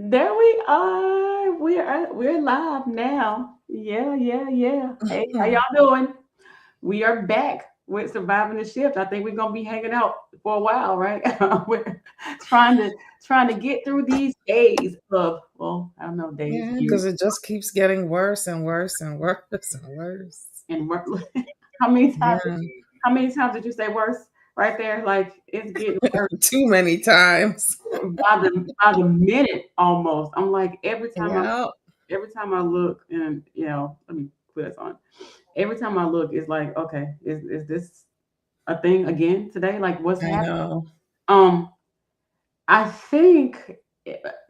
There we are. We're live now. Yeah, yeah, yeah. Hey, how y'all doing? We are back with surviving the shift. I think we're gonna be hanging out for a while, right? We're trying to trying to get through these days of I don't know, days, Yeah, years, because it just keeps getting worse and worse and worse and worse. and work. how many times? Yeah, How many times did you say worse? Right there, like it's getting worse too many times. by the minute almost. I'm like Yeah, every time I look, and let me put this on. Every time I look, it's like, okay, is this a thing again today? Like, what's I happening? know. Um, I think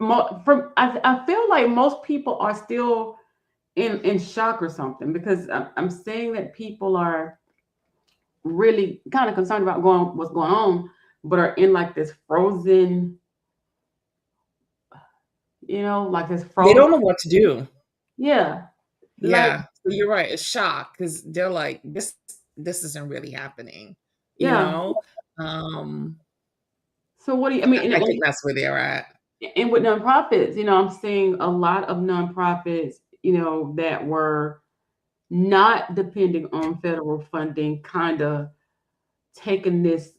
I feel like most people are still in shock or something because I'm saying that people are really kind of concerned about going what's going on, but are in like this frozen, like this They frozen. don't know what to do. Yeah, like Yeah, so you're right. It's shock because they're like, this isn't really happening. You yeah. know, um, So what do you? I mean, I think that's where they're at. and with nonprofits, I'm seeing a lot of nonprofits, that were not depending on federal funding, kind of taking this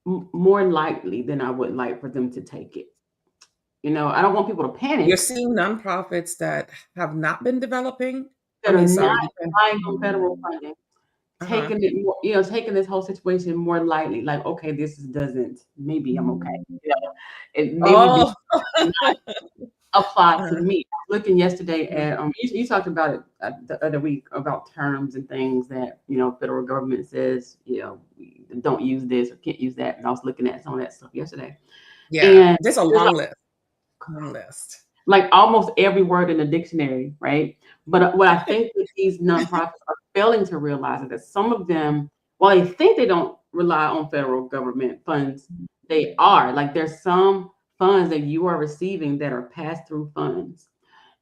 more lightly than I would like for them to take it. I don't want people to You're panic seeing nonprofits that have not been developing. I that are mean, not sorry, relying on federal funding, uh-huh. taking it more, taking this whole situation more lightly. Like, okay, doesn't. Maybe I'm okay. Maybe this Oh, apply to uh, me. Looking yesterday at you talked about it the other week about terms and things that federal government says don't use this or can't use that, and I was looking at some of that stuff yesterday, yeah, and there's a there's long list. Long list. like almost every word in the dictionary, right? But what I think that these nonprofits are failing to realize is that some of them, while they think they don't rely on federal government funds, they are. Like there's some funds that you are receiving that are pass-through funds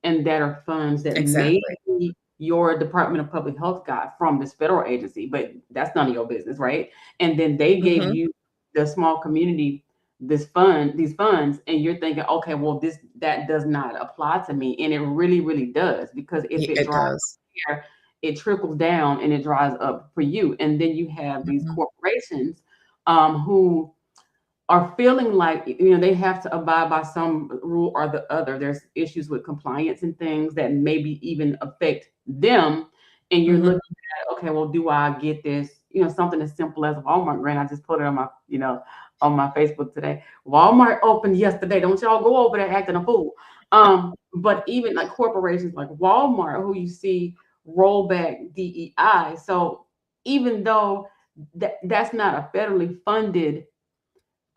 and that are funds that maybe Exactly. your Department of Public Health got from this federal agency, but that's none of your business, right? And then they gave Mhm. you the small community these funds, and you're thinking, okay, well, that does not apply to me, and it really, really does because if it It dries does. up here, it trickles down and it dries up for you, and then you have these Mhm. corporations who are feeling like they have to abide by some rule or the other. There's issues with compliance and things that maybe even affect them, and you're Mhm. looking at, okay, well, do I get this? Something as simple as Walmart grant. I just put it on my Facebook today. Walmart opened yesterday. Don't y'all go over there acting a fool. But even like corporations like Walmart, who you see roll back DEI. So even though that's not a federally funded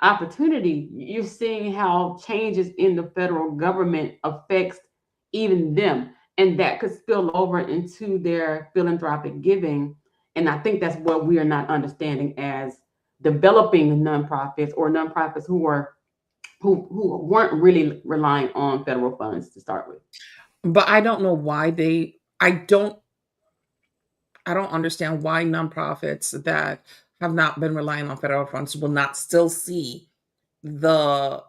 opportunity, you're seeing how changes in the federal government affects even them, and that could spill over into their philanthropic giving. And I think that's what we are not understanding as developing nonprofits or nonprofits who weren't really relying on federal funds to start with. But I don't know why I don't understand why nonprofits that have not been relying on federal funds will not still see the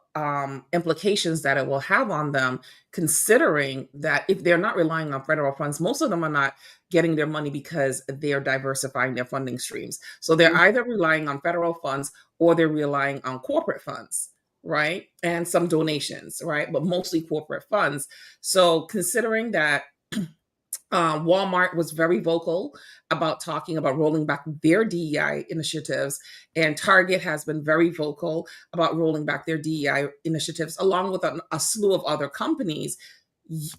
implications that it will have on them, considering that if they're not relying on federal funds, most of them are not getting their money because they're diversifying their funding streams. So they're either relying on federal funds or they're relying on corporate funds, right? And some donations, right? But mostly corporate funds. So considering that Walmart was very vocal about talking about rolling back their DEI initiatives, and Target has been very vocal about rolling back their DEI initiatives, along with a slew of other companies.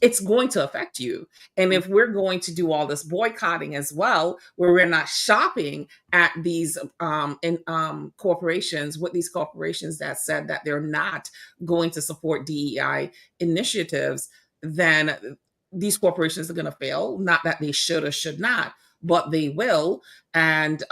It's going to affect you. And if we're going to do all this boycotting as well, where we're not shopping at these corporations, with these corporations that said that they're not going to support DEI initiatives, then these corporations are going to fail. Not that they should or should not, but they will. And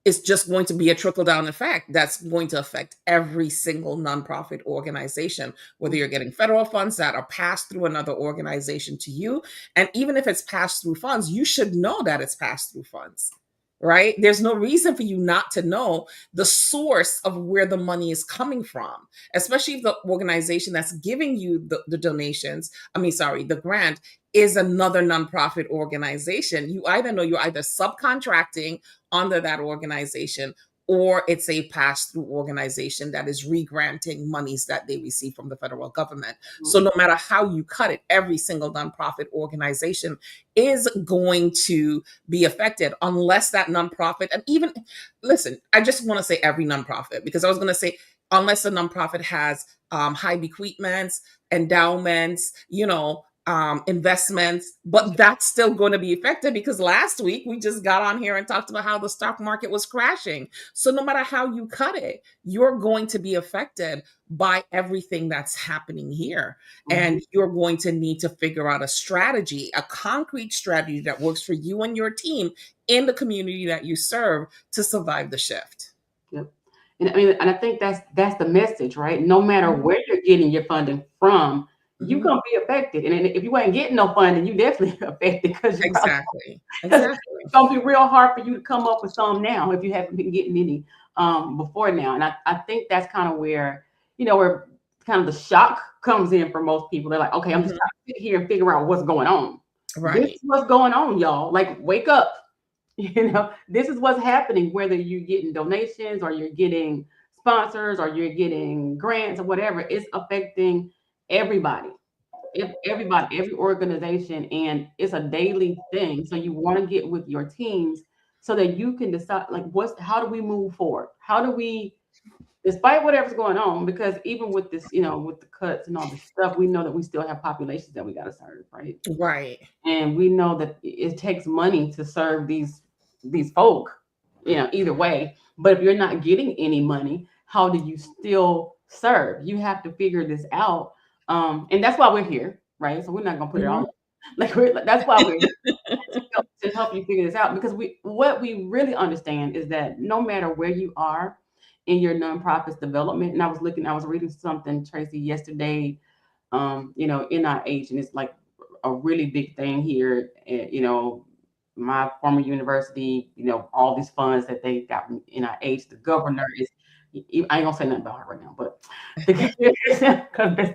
it's just going to be a trickle down effect that's going to affect every single nonprofit organization, whether you're getting federal funds that are passed through another organization to you. And even if it's passed through funds, you should know that it's passed through funds. right? There's no reason for you not to know the source of where the money is coming from, especially if the organization that's giving you the donations, I mean, sorry, the grant is another nonprofit organization. You either know you're either subcontracting under that organization, or it's a pass-through organization that is re-granting monies that they receive from the federal government. So no matter how you cut it, every single nonprofit organization is going to be affected unless that nonprofit, and even, listen, I just want to say every nonprofit, because I was going to say unless a nonprofit has high bequeathments, endowments, investments, but that's still going to be affected, because last week we just got on here and talked about how the stock market was crashing. So no matter how you cut it, you're going to be affected by everything that's happening here. And you're going to need to figure out a strategy, a concrete strategy that works for you and your team in the community that you serve to survive the shift. Yep. And I mean, and I think that's the message, right? No matter where you're getting your funding from, you're Mhm. gonna be affected. And if you ain't getting no funding, you definitely affected, because you're probably Exactly. because Exactly. it's gonna be real hard for you to come up with some now if you haven't been getting any before now. And I think that's kind of where kind of the shock comes in for most people. They're like, okay, I'm just Mhm. trying to sit here and figure out what's going on. This is Right. what's going on, y'all. Like, wake up. This is what's happening, whether you're getting donations or you're getting sponsors or you're getting grants or whatever. It's affecting everybody. If everybody, every organization, and it's a daily thing. So you want to get with your teams so that you can decide, like, how do we move forward? How do we, despite whatever's going on, because even with this, with the cuts and all this stuff, we know that we still have populations that we got to serve, right? Right. And we know that it takes money to serve these folk, either way. But if you're not getting any money, how do you still serve? You have to figure this out. And that's why we're here, right? So we're not gonna put it on, Mhm. that's why we're here, to help you figure this out, because what we really understand is that no matter where you are in your nonprofit's development. And I was reading something, Tracy, yesterday, NIH, and it's like a really big thing here. My former university, all these funds that they got from NIH, the governor is, I ain't gonna say nothing about her right now, but because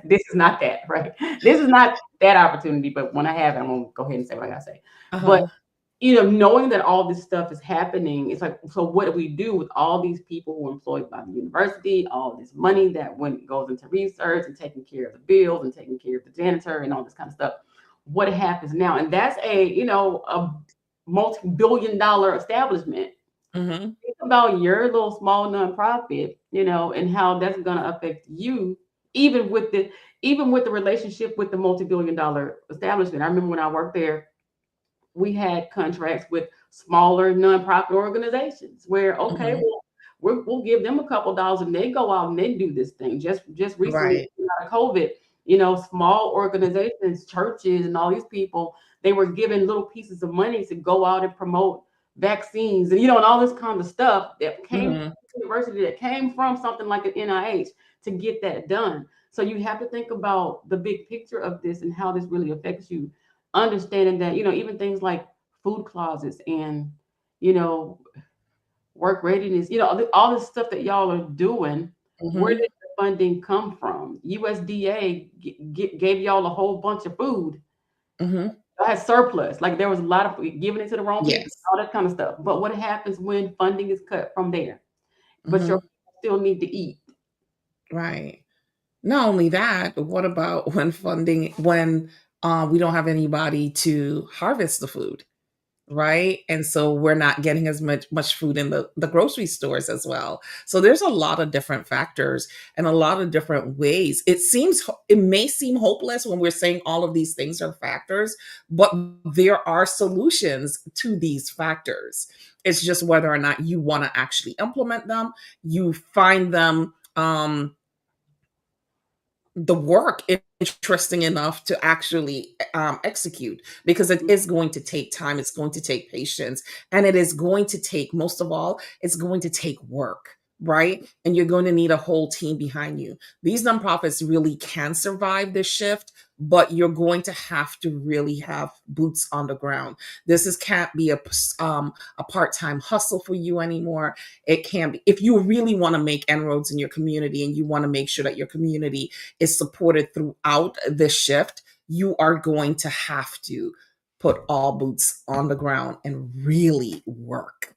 this is not that, right? This is not that opportunity, but when I have it, I'm gonna go ahead and say what I gotta say. But Uh-huh. knowing that all this stuff is happening, it's like, so what do we do with all these people who are employed by the university, all this money that goes into research and taking care of the bills and taking care of the janitor and all this kind of stuff? What happens now? And that's a multi-billion-dollar establishment. Mhm. Think about your little small nonprofit, and how that's going to affect you, even with the relationship with the multi-billion-dollar establishment. I remember when I worked there, we had contracts with smaller nonprofit organizations where, okay, Mhm. well, we'll give them a couple dollars and they go out and they do this thing. Just recently, Right. out of COVID, small organizations, churches, and all these people, they were given little pieces of money to go out and promote vaccines, and and all this kind of stuff that came from Mhm. the university, that came from something like an NIH, to get that done. So you have to think about the big picture of this and how this really affects you, understanding that even things like food closets and you know work readiness, all this stuff that y'all are doing. Where Mhm. did the funding come from? USDA gave y'all a whole bunch of food. Mhm. I had surplus, like there was a lot of food, giving it to the wrong people, Yes. all that kind of stuff. But what happens when funding is cut from there, but your Mhm. people still need to eat? Right. Not only that, but what about when we don't have anybody to harvest the food, right? And so we're not getting as much food in the grocery stores as well. So there's a lot of different factors and a lot of different ways. It may seem hopeless when we're saying all of these things are factors, but there are solutions to these factors. It's just whether or not you want to actually implement them, you find them the work interesting enough to actually execute, because it is going to take time, it's going to take patience, and it is going to take, most of all, it's going to take work, right? And you're going to need a whole team behind you. These nonprofits really can survive this shift, but you're going to have to really have boots on the ground. This is can't be a part-time hustle for you anymore. It can be, if you really want to make inroads in your community and you want to make sure that your community is supported throughout this shift, you are going to have to put all boots on the ground and really work,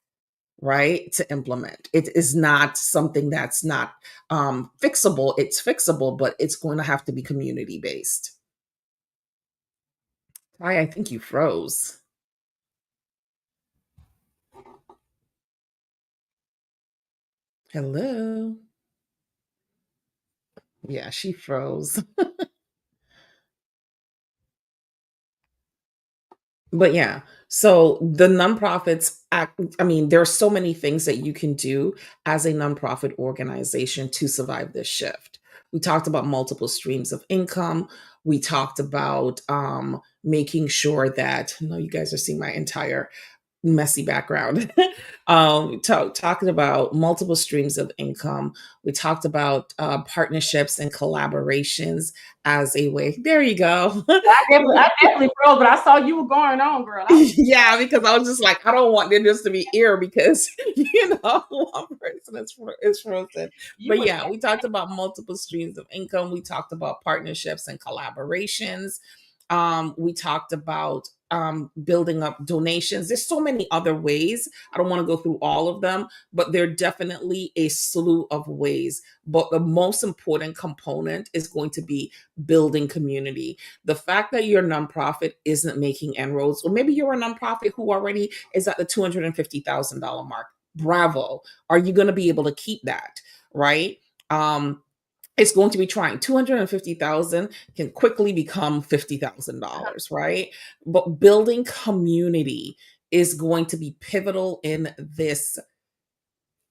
right, to implement. It is not something that's not fixable. It's fixable, but it's going to have to be community based. I think you froze. Hello. Yeah, she froze. But yeah, so the nonprofits act, I mean, there are so many things that you can do as a nonprofit organization to survive this shift. We talked about multiple streams of income. We talked about making sure that, no, you guys are seeing my entire messy background. Talking about multiple streams of income. We talked about partnerships and collaborations as a way. There you go. I definitely froze, but I saw you were going on, girl. Yeah, because I was just like, I don't want there just to be air because one person is frozen. You But were yeah, we talked about multiple streams of income. We talked about partnerships and collaborations. We talked about building up donations. There's so many other ways. I don't want to go through all of them, but there are definitely a slew of ways. But the most important component is going to be building community. The fact that your nonprofit isn't making inroads, or maybe you're a nonprofit who already is at the $250,000 mark. Bravo. Are you going to be able to keep that? Right? It's going to be trying. 250,000 can quickly become $50,000, right? But building community is going to be pivotal in this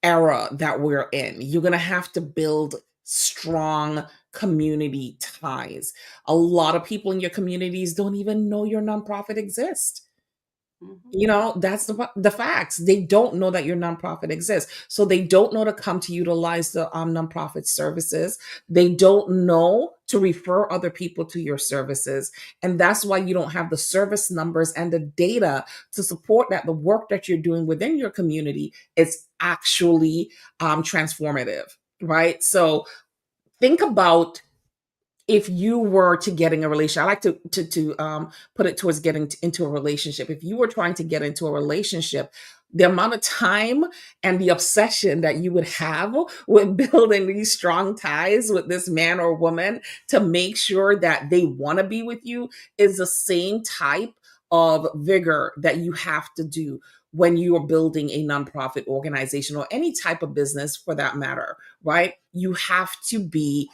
era that we're in. You're going to have to build strong community ties. A lot of people in your communities don't even know your nonprofit exists. That's the facts. They don't know that your nonprofit exists, so they don't know to come to utilize the nonprofit services. They don't know to refer other people to your services, and that's why you don't have the service numbers and the data to support that the work that you're doing within your community is actually transformative, right? So think about, if you were to getting a relationship, I like to put it towards getting into a relationship. If you were trying to get into a relationship, the amount of time and the obsession that you would have with building these strong ties with this man or woman to make sure that they want to be with you is the same type of vigor that you have to do when you are building a nonprofit organization or any type of business for that matter, right? You have to be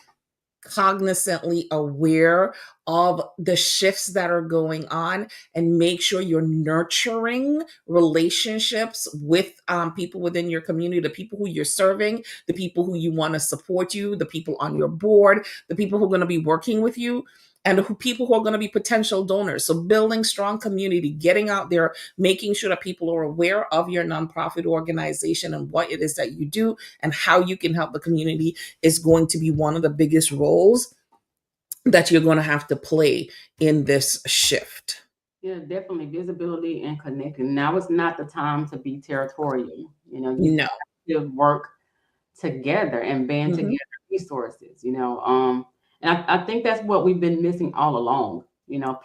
cognizantly aware of the shifts that are going on and make sure you're nurturing relationships with people within your community, the people who you're serving, the people who you want to support you, the people on your board, the people who are going to be working with you, and people who are going to be potential donors. So building strong community, getting out there, making sure that people are aware of your nonprofit organization and what it is that you do and how you can help the community is going to be one of the biggest roles that you're going to have to play in this shift. Yeah, definitely visibility and connecting. Now is not the time to be territorial. You No. have to work together and band Mhm. together resources. And I think that's what we've been missing all along.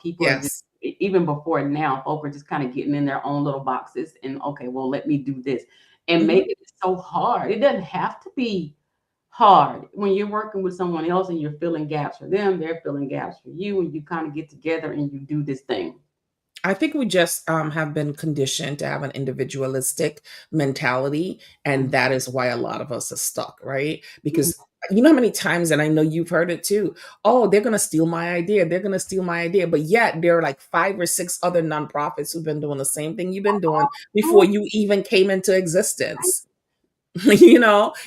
People are just, Yes. even before now, folk are just kind of getting in their own little boxes and, okay, well, let me do this and Mhm. make it so hard. It doesn't have to be hard when you're working with someone else and you're filling gaps for them, they're filling gaps for you, and you kind of get together and you do this thing. I think we just have been conditioned to have an individualistic mentality, and that is why a lot of us are stuck, right? Mhm. Because you know how many times, and I know you've heard it too. Oh, they're gonna steal my idea. They're gonna steal my idea. But yet there are like 5 or 6 other nonprofits who've been doing the same thing you've been doing before Oh, you even came into existence. You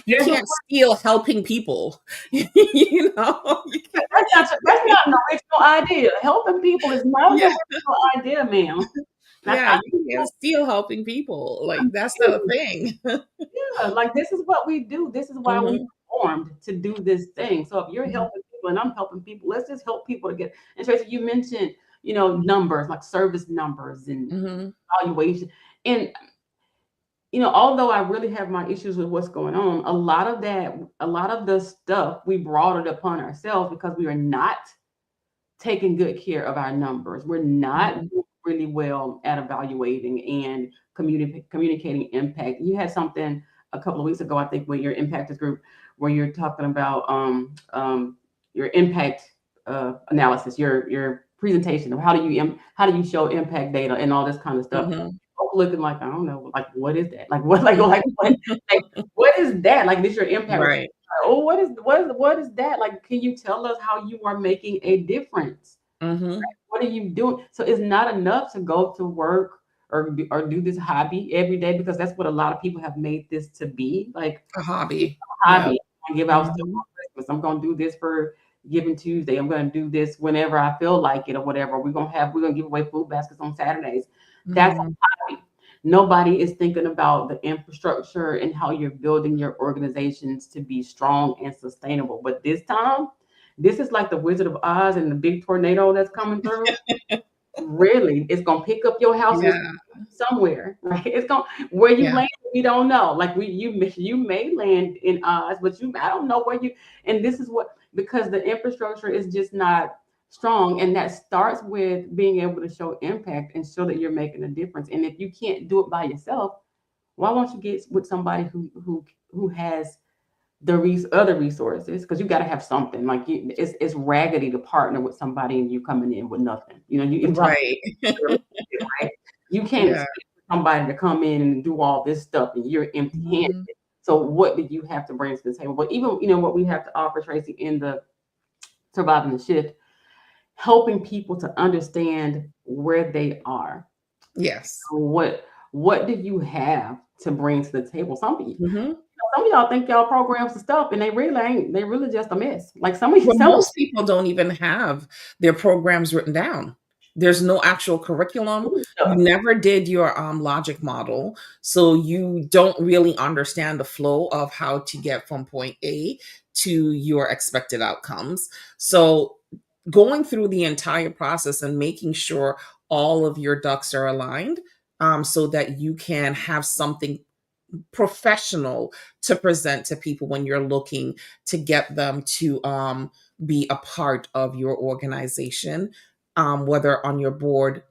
there's a can't steal helping people. You know, you can't. That's not an original idea. Helping people is not an Yeah. original idea, ma'am. And Yeah, I you can still helping people. Like that's the do. thing. Yeah, like this is what we do. This is why we Hmm. were formed to do this thing. So if you're Hmm. helping people and I'm helping people, let's just help people to get. And Tracy, you mentioned, numbers like service numbers and Hmm. valuation. And although I really have my issues with what's going on, a lot of the stuff we brought it upon ourselves because we are not taking good care of our numbers. We're not Hmm. doing really well at evaluating and communicating impact. You had something a couple of weeks ago, I think, with your impactors group, where you're talking about your impact analysis, your presentation of how do you show impact data and all this kind of stuff. Hmm. Folk looking like I don't know, like what is that? Like what is that? Like this your impact report. Right. Oh, what is that? Like, can you tell us how you are making a difference? Hmm. What are you doing? So it's not enough to go to work or do this hobby every day because that's what a lot of people have made this to be. Like A it's hobby. a Yep. hobby. I give out stuff Hmm. on Christmas. I'm gonna do this for Giving Tuesday. I'm gonna do this whenever I feel like it or whatever. We're gonna give away food baskets on Saturdays. That's Hmm. a hobby. Nobody is thinking about the infrastructure and how you're building your organizations to be strong and sustainable. But this time, this is like the Wizard of Oz and the big tornado that's coming through. Really, it's gonna pick up your house and it's Yeah. somewhere, right? It's gonna where you Yeah. land, we don't know. Like you may land in Oz, but I don't know where you. And this is what because the infrastructure is just not strong, and that starts with being able to show impact and show that you're making a difference. And if you can't do it by yourself, why won't you get with somebody who has other resources because you got to have something like it's raggedy to partner with somebody and you coming in with nothing. You talk Right. right. You can't Yeah. expect somebody to come in and do all this stuff and you're empty handed. Hmm. So what do you have to bring to the table? But even what we have to offer, Tracy, in the surviving the shift, helping people to understand where they are. Yes. What do you have to bring to the table? Hmm. Some of y'all think y'all programs and stuff, and they really ain't. They really just a mess. Like some of you, Well, some of most people don't even have their programs written down. There's no actual curriculum. you You stuff. never did your logic model, so you don't really understand the flow of how to get from point A to your expected outcomes. So going through the entire process and making sure all of your ducks are aligned, so that you can have something professional to present to people when you're looking to get them to be a part of your organization, whether on your board,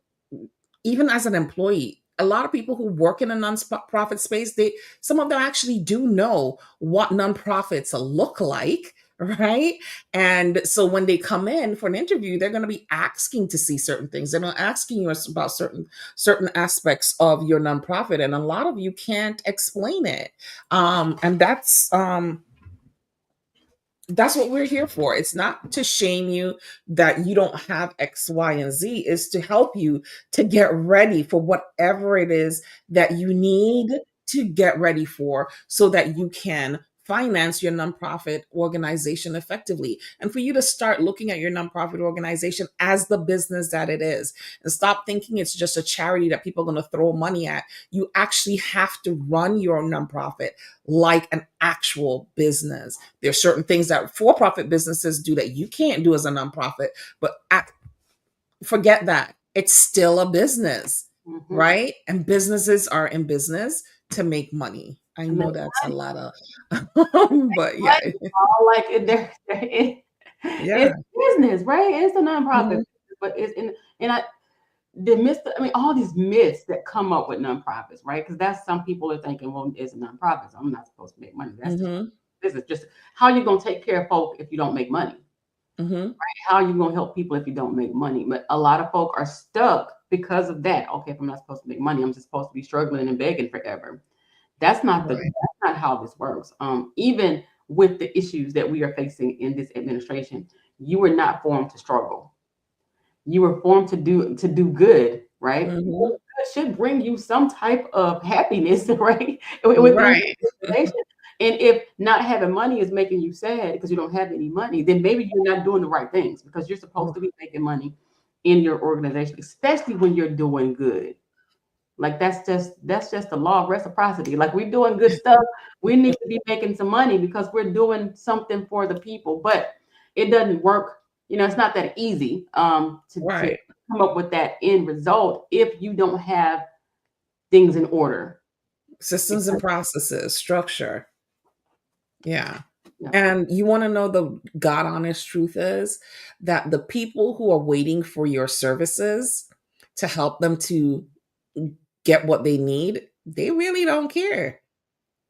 even as an employee. A lot of people who work in a nonprofit space, some of them actually do know what nonprofits look like, right? And so when they come in for an interview, they're going to be asking to see certain things. They're not asking you about certain aspects of your nonprofit, and a lot of you can't explain it. And that's what we're here for. It's not to shame you that you don't have X, Y, and Z. It's to help you to get ready for whatever it is that you need to get ready for so that you can finance your nonprofit organization effectively, and for you to start looking at your nonprofit organization as the business that it is, and stop thinking it's just a charity that people are going to throw money at. You actually have to run your nonprofit like an actual business. There's certain things that for-profit businesses do that you can't do as a nonprofit, but forget that. It's still a business, Mm-hmm. right? And businesses are in business to make money. I And know that's that's a lot of, but yeah, right. All like yeah. it's business, right? It's a nonprofit, Mhm. but it's in and I the myths. I mean, all these myths that come up with nonprofits, right? Because that's some people are thinking, well, it's a nonprofit, so I'm not supposed to make money. That's just Mhm. business. Just how you gonna take care of folk if you don't make money? Mhm. How are you gonna help people if you don't make money? But a lot of folk are stuck because of that. Okay, if I'm not supposed to make money, I'm just supposed to be struggling and begging forever. Right. That's not how this works. Even with the issues that we are facing in this administration, you were not formed to struggle. You were formed to do good, right? Mhm. Good should bring you some type of happiness, right? Within Right. the organization. And if not having money is making you sad because you don't have any money, then maybe you're not doing the right things because you're supposed to be making money in your organization, especially when you're doing good. Like that's just the law of reciprocity. Like we're doing good stuff. We need to be making some money because we're doing something for the people. But it doesn't work. It's not that easy to Right. come up with that end result if you don't have things in order. Systems and Because processes, structure. Yeah. yeah, And you want to know the God honest truth is that the people who are waiting for your services to help them to get what they need, they really don't care.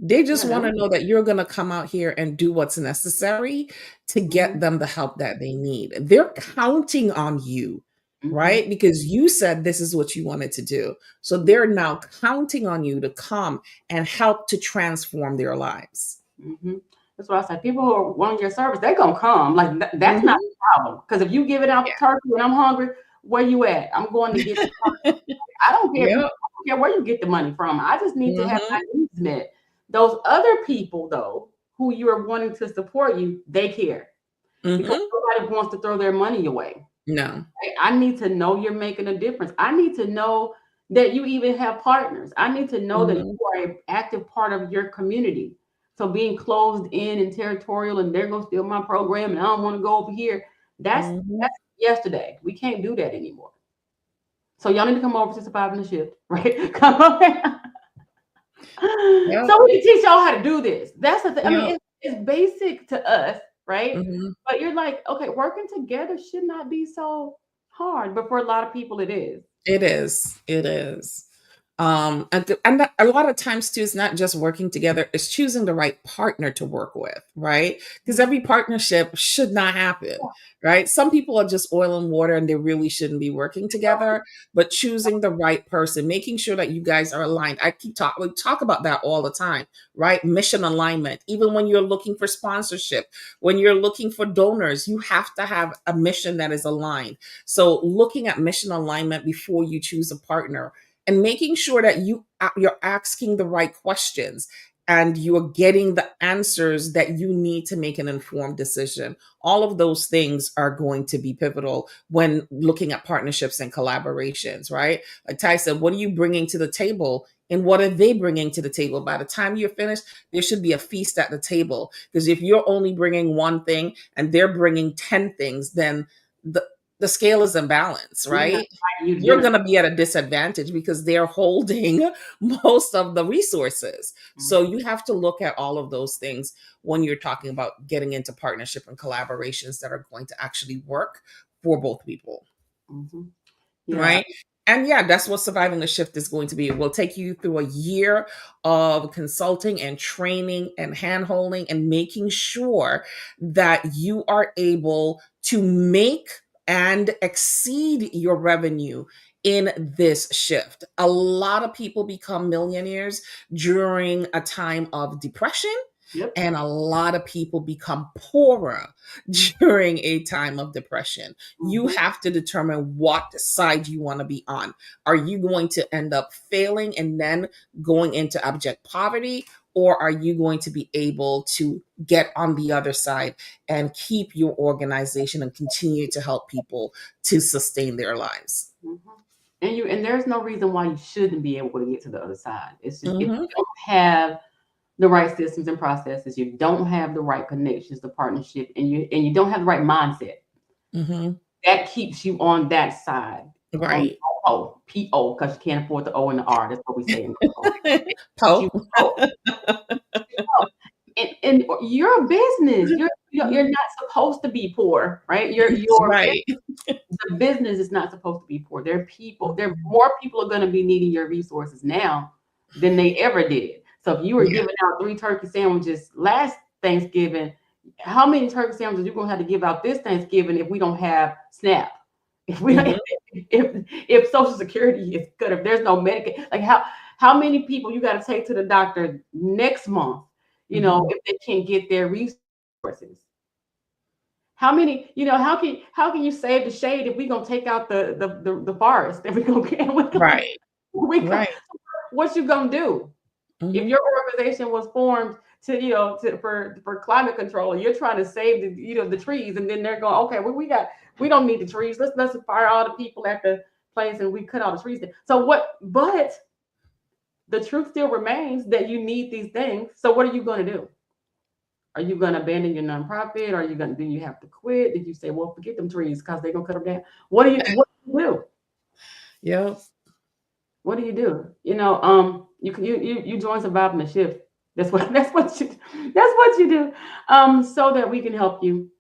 They just yeah, want to know that you're going to come out here and do what's necessary to hmm get them the help that they need. They're counting on you, hmm right? Because you said this is what you wanted to do. So they're now counting on you to come and help to transform their lives. hmm That's what I said. People who are wanting your service, they're gonna come. Like that's not Mhm. the problem. Because if you give it out turkey and I'm hungry, where you at? I'm going to get the Yeah. turkey. I don't care. I Yep. don't care where you get the money from. I just need to have my Mhm. needs met. Those other people, though, who you are wanting to support you, they care because Mhm. nobody wants to throw their money away. No. I need to know you're making a difference. I need to know that you even have partners. I need to know that Mhm. you are an active part of your community. So being closed in and territorial and they're gonna steal my program and I don't want to go over here. Mhm. That's yesterday. We can't do that anymore. So y'all need to come over to surviving the shift, right? Come over. Yep. So we can teach y'all how to do this. That's the thing. I mean, Yep. it's basic to us, right? Mhm. But you're like, okay, working together should not be so hard, but for a lot of people, it is. It is. It is. And a lot of times too, it's not just working together; it's choosing the right partner to work with, right? Because every partnership should not happen, right? Some people are just oil and water, and they really shouldn't be working together. But choosing the right person, making sure that you guys are aligned. We talk about that all the time, right? Mission alignment. Even when you're looking for sponsorship, when you're looking for donors, you have to have a mission that is aligned. So looking at mission alignment before you choose a partner and making sure that you're asking the right questions and you're getting the answers that you need to make an informed decision. All of those things are going to be pivotal when looking at partnerships and collaborations, right? Like Ty said, what are you bringing to the table? And what are they bringing to the table? By the time you're finished, there should be a feast at the table. Because if you're only bringing one thing and they're bringing 10 things, then the, the scale is imbalanced, You're not right? buying you You're dinner. going to be at a disadvantage because they're holding most of the resources. So you have to look at all of those things when you're talking about getting into partnership and collaborations that are going to actually work for both people. Mm-hmm. Yeah. Right. And yeah, that's what surviving the shift is going to be. It will take you through a year of consulting and training and handholding and making sure that you are able to make and exceed your revenue in this shift. A lot of people become millionaires during a time of depression, Yep. and a lot of people become poorer during a time of depression. You Mm-hmm. have to determine what side you want to be on. Are you going to end up failing and then going into abject poverty? Or are you going to be able to get on the other side and keep your organization and continue to help people to sustain their lives? Mm-hmm. And there's no reason why you shouldn't be able to get to the other side. It's just if you Hmm. don't have the right systems and processes, you don't have the right connections, the partnership, and you don't have the right mindset. Hmm. That keeps you on that side. On Right. PO, because you can't afford the O and the R. That's what we say in keeps you Poe. PO. And you're a business. You're Mhm. not supposed to be poor, right? Your Right. the business is not supposed to be poor. There more people are going to be needing your resources now than they ever did. So if you were Yeah. giving out 3 turkey sandwiches last Thanksgiving, how many turkey sandwiches you gonna have to give out this Thanksgiving if we don't have SNAP? If we don't, Mhm. if Social Security is good, if there's no Medicaid, like how many people you got to take to the doctor next month? Mhm. If they can't get their resources. How many, how can you save the shade if we're gonna take out the forest and we're gonna get Right. we go, Right. what you gonna do? If Mhm. your organization was formed for climate control and you're trying to save the trees and then they're going, okay, well, we don't need the trees. Let's fire all the people at the place and we cut all the trees down. So what but the truth still remains that you need these things. So what are you going to do? Are you going to abandon your nonprofit? Are you going to, do you have to quit? Did you say, well, forget them trees because they're going to cut them down? What do you do? Yep. What do you do? You can you join surviving the shift. That's what that's what you do. So that we can help you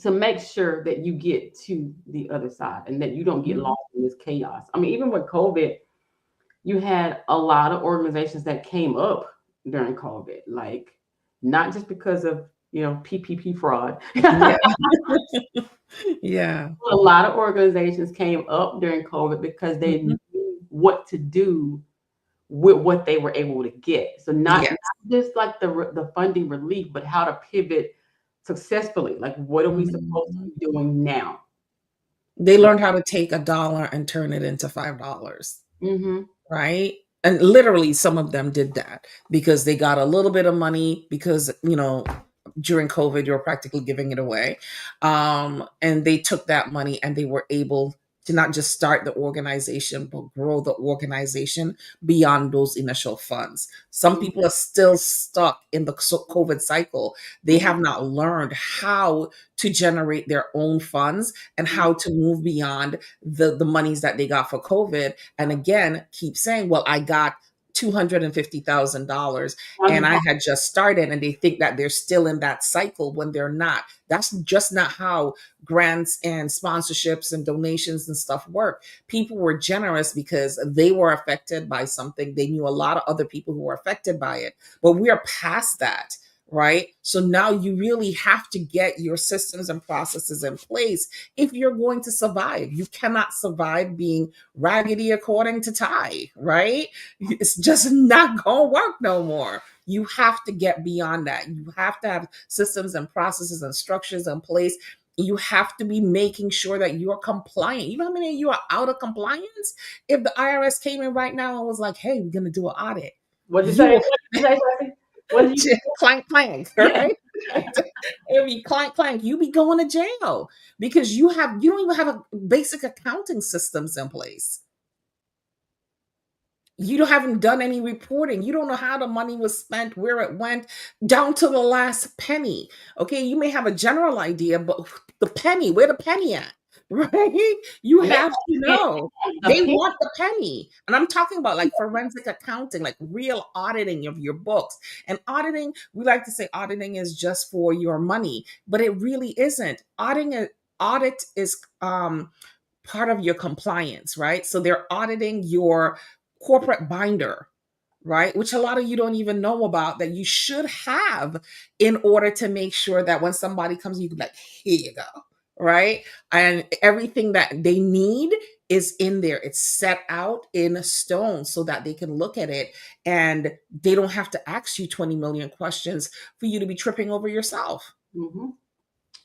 to make sure that you get to the other side and that you don't get Mhm. lost in this chaos. I mean, even with COVID, you had a lot of organizations that came up during COVID, like not just because of PPP fraud. Yeah. Yeah. A lot of organizations came up during COVID because they Mhm. knew what to do with what they were able to get. So not Yes. just like the funding relief, but how to pivot successfully. Like what are we supposed to Mhm. be doing now? They learned how to take $1 and turn it into $5. Mm-hmm. Right? And literally, some of them did that because they got a little bit of money because, during COVID, you were practically giving it away. And they took that money and they were able to not just start the organization, but grow the organization beyond those initial funds. Some people are still stuck in the COVID cycle. They Mm-hmm. have not learned how to generate their own funds and how to move beyond the monies that they got for COVID. And again, keep saying, well, I got $250,000 and I had just started, and they think that they're still in that cycle when they're not. That's just not how grants and sponsorships and donations and stuff work. People were generous because they were affected by something. They knew a lot of other people who were affected by it, but we are past that. Right. So now you really have to get your systems and processes in place if you're going to survive. You cannot survive being raggedy according to Ty, right? It's just not going to work no more. You have to get beyond that. You have to have systems and processes and structures in place. You have to be making sure that you're compliant. You know how many of you are out of compliance? If the IRS came in right now and was like, hey, we're going to do an audit, What did you you say? will What did you say, Tracy? What did you clank, clank, right? If you clank, clank, you be going to jail because you don't even have a basic accounting systems in place. You haven't done any reporting. You don't know how the money was spent, where it went, down to the last penny. Okay, you may have a general idea, but the penny, where the penny at? Right? You and they have to want know. the They pen. want the penny. And I'm talking about like forensic accounting, like real auditing of your books. And auditing, we like to say auditing is just for your money, but it really isn't. Audit is part of your compliance, right? So they're auditing your corporate binder, right? Which a lot of you don't even know about that you should have in order to make sure that when somebody comes, you can be like, here you go, right? And everything that they need is in there. It's set out in stone so that they can look at it and they don't have to ask you 20 million questions for you to be tripping over yourself. Mm-hmm.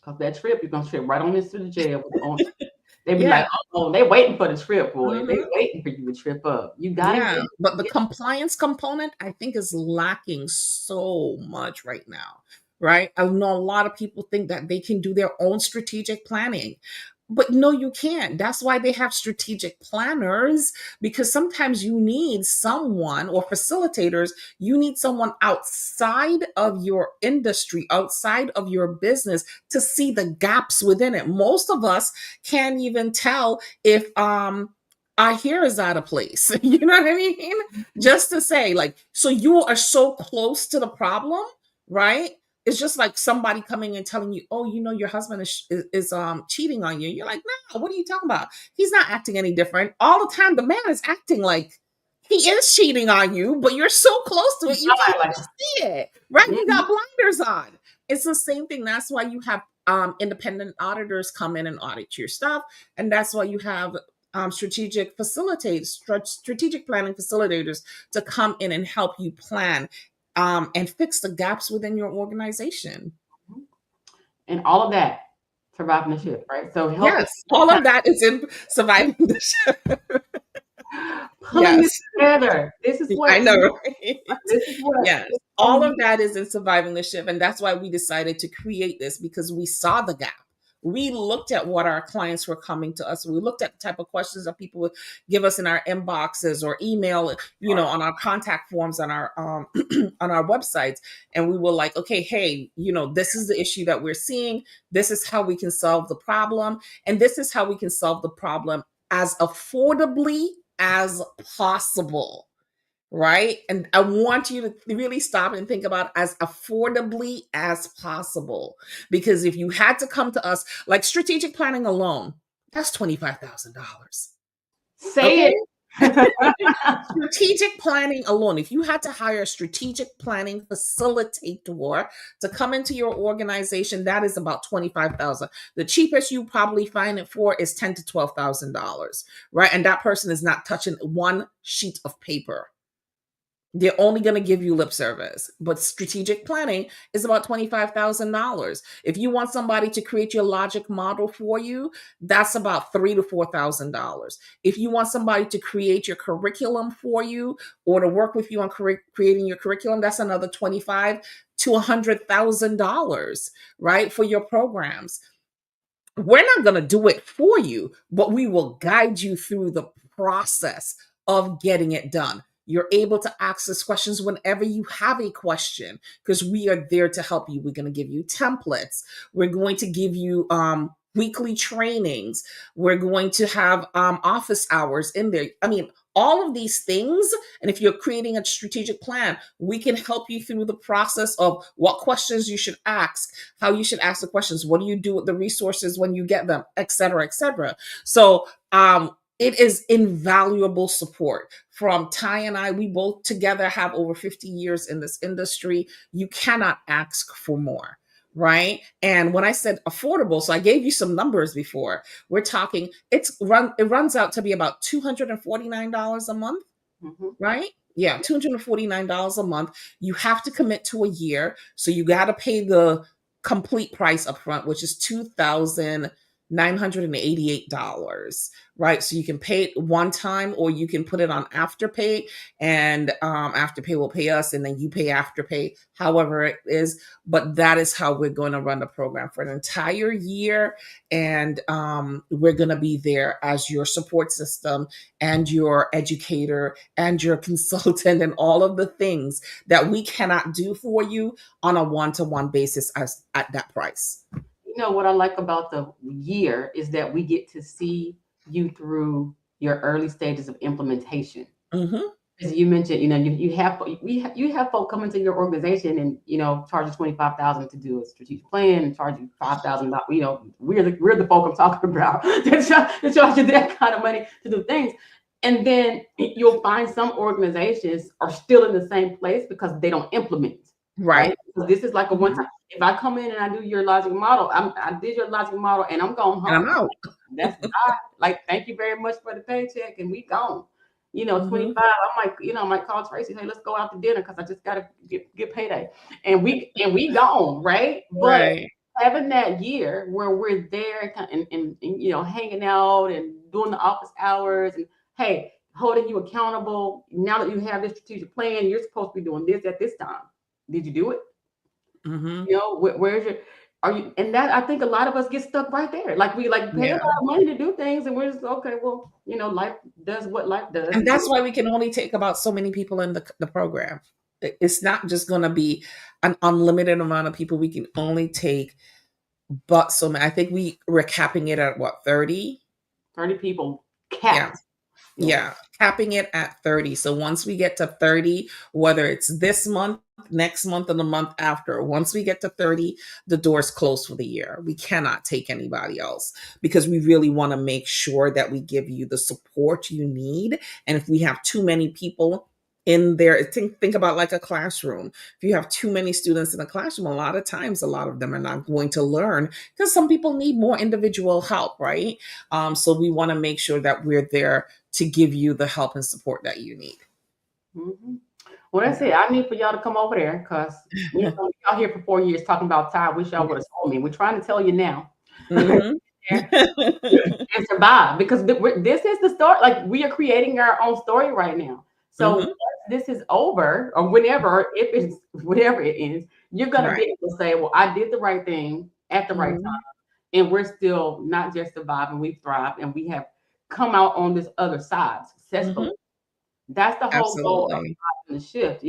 Cause that trip, you're gonna trip right on into the jail. They be Yeah. like, oh, they waiting for the trip, boy. They Mhm. waiting for you to trip up. You gotta Yeah, but the get compliance component, I think, is lacking so much right now, right? I know a lot of people think that they can do their own strategic planning, but no, you can't. That's why they have strategic planners, because sometimes you need someone or facilitators, you need someone outside of your industry, outside of your business to see the gaps within it. Most of us can't even tell if our hair is out of place. You know what I mean? Just to say, like, so you are so close to the problem, right? It's just like somebody coming and telling you, "Oh, your husband is cheating on you." You're like, "No, what are you talking about? He's not acting any different. All the time, the man is acting like he is cheating on you, but you're so close to it, you can't like, even see it, right? You mm-hmm. got blinders on." It's the same thing. That's why you have independent auditors come in and audit your stuff, and that's why you have strategic planning facilitators to come in and help you plan and fix the gaps within your organization. And all of that surviving the shift, right? So helping Yes, all of that is in surviving the shift. pulling it Yes, together. This is I what know. Right? this is what Yes, all of that is in surviving the shift, and that's why we decided to create this because we saw the gap. We looked at what our clients were coming to us. We looked at the type of questions that people would give us in our inboxes or email, on our contact forms on our on our websites, and we were like, okay, hey, this is the issue that we're seeing. This is how we can solve the problem, and this is how we can solve the problem as affordably as possible. Right. And I want you to really stop and think about as affordably as possible. Because if you had to come to us, like strategic planning alone, that's $25,000. Say Okay. it. Strategic planning alone, if you had to hire a strategic planning facilitator to come into your organization, that is about 25,000. The cheapest you probably find it for is $10,000 to $12,000, right? And that person is not touching one sheet of paper. They're only going to give you lip service. But strategic planning is about $25,000. If you want somebody to create your logic model for you, that's about $3,000 to $4,000. If you want somebody to create your curriculum for you or to work with you on creating your curriculum, that's another $25,000 to $100,000, right, for your programs. We're not going to do it for you, but we will guide you through the process of getting it done. You're able to ask us questions whenever you have a question because we are there to help you. We're going to give you templates. We're going to give you weekly trainings. We're going to have office hours in there. I mean, all of these things. And if you're creating a strategic plan, we can help you through the process of what questions you should ask, how you should ask the questions, what do you do with the resources when you get them, et cetera, et cetera. So it is invaluable support from Ty and I. We both together have over 50 years in this industry. You cannot ask for more. Right. And when I said affordable, so I gave you some numbers before. We're talking, it runs out to be about $249 a month. Mm-hmm. Right? Yeah, $249 a month. You have to commit to a year. So you got to pay the complete price up front, which is $2,988, right? So you can pay it one time or you can put it on Afterpay, and Afterpay will pay us and then you pay Afterpay, however it is. But that is how we're going to run the program for an entire year. And we're going to be there as your support system and your educator and your consultant and all of the things that we cannot do for you on a one-to-one basis at that price. You know what I like about the year is that we get to see you through your early stages of implementation. Mm-hmm. As you mentioned, you have folk come into your organization and charge you 25,000 to do a strategic plan and charge you $5,000. We're the folk I'm talking about that charge you that kind of money to do things. And then you'll find some organizations are still in the same place because they don't implement. Right. So this is like a one time. If I come in and I do your logic model, I did your logic model and I'm going home. And I'm out. That's like, thank you very much for the paycheck and we gone. 25. I might call Tracy, hey, let's go out to dinner because I just gotta get payday. And we gone, right? But having that year where we're there and hanging out and doing the office hours and hey, holding you accountable. Now that you have this strategic plan, you're supposed to be doing this at this time. Did you do it? Mm-hmm. Where's your are you? And that I think a lot of us get stuck right there. Like we pay a lot of money to do things, and we're just okay. Well, life does what life does, and that's why we can only take about so many people in the program. It's not just going to be an unlimited amount of people. We can only take but so many. I think we're capping it at what, 30 people capped. Yeah, capping it at 30. So once we get to 30, whether it's this month, next month, and the month after, once we get to 30, the door's closed for the year. We cannot take anybody else because we really want to make sure that we give you the support you need. And if we have too many people in there, think about like a classroom. If you have too many students in a classroom, a lot of times, a lot of them are not going to learn because some people need more individual help, right? So we want to make sure that we're there to give you the help and support that you need. Mm-hmm. Well, that's it. I need for y'all to come over there because y'all here for 4 years talking about Ty. I wish y'all would have told me. We're trying to tell you now. Mm-hmm. And survive because this is the story. Like we are creating our own story right now. So once this is over, or whenever it ends, you're gonna be able to say, "Well, I did the right thing at the right time, and we're still not just surviving, we've thrived, and we have come out on this other side successfully. Mhm. That's the whole goal of Absolutely. the shift,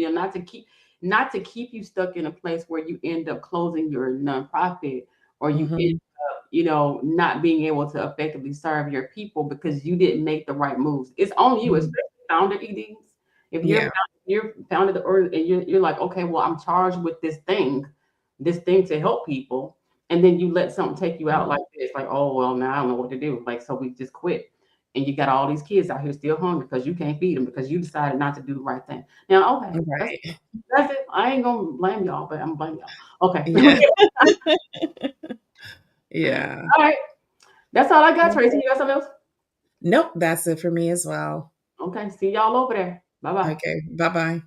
not to keep you stuck in a place where you end up closing your nonprofit, or you end Mhm. up, not being able to effectively serve your people because you didn't make the right moves. It's on you, Mhm. especially founder EDs. If Yeah. you're founded, or and you're like, okay, well, I'm charged with this thing to help people, and then you let something take you out like this, like, oh well, now I don't know what to do. Like, so we just quit, and you got all these kids out here still hungry because you can't feed them because you decided not to do the right thing. Now, okay, that's Right. that's it. I ain't gonna blame y'all, but I'm blaming y'all. Okay. Yeah. Yeah. All right. That's all I got, Tracy. You got something else? Nope, that's it for me as well. Okay. See y'all over there. Bye bye. Okay, bye-bye.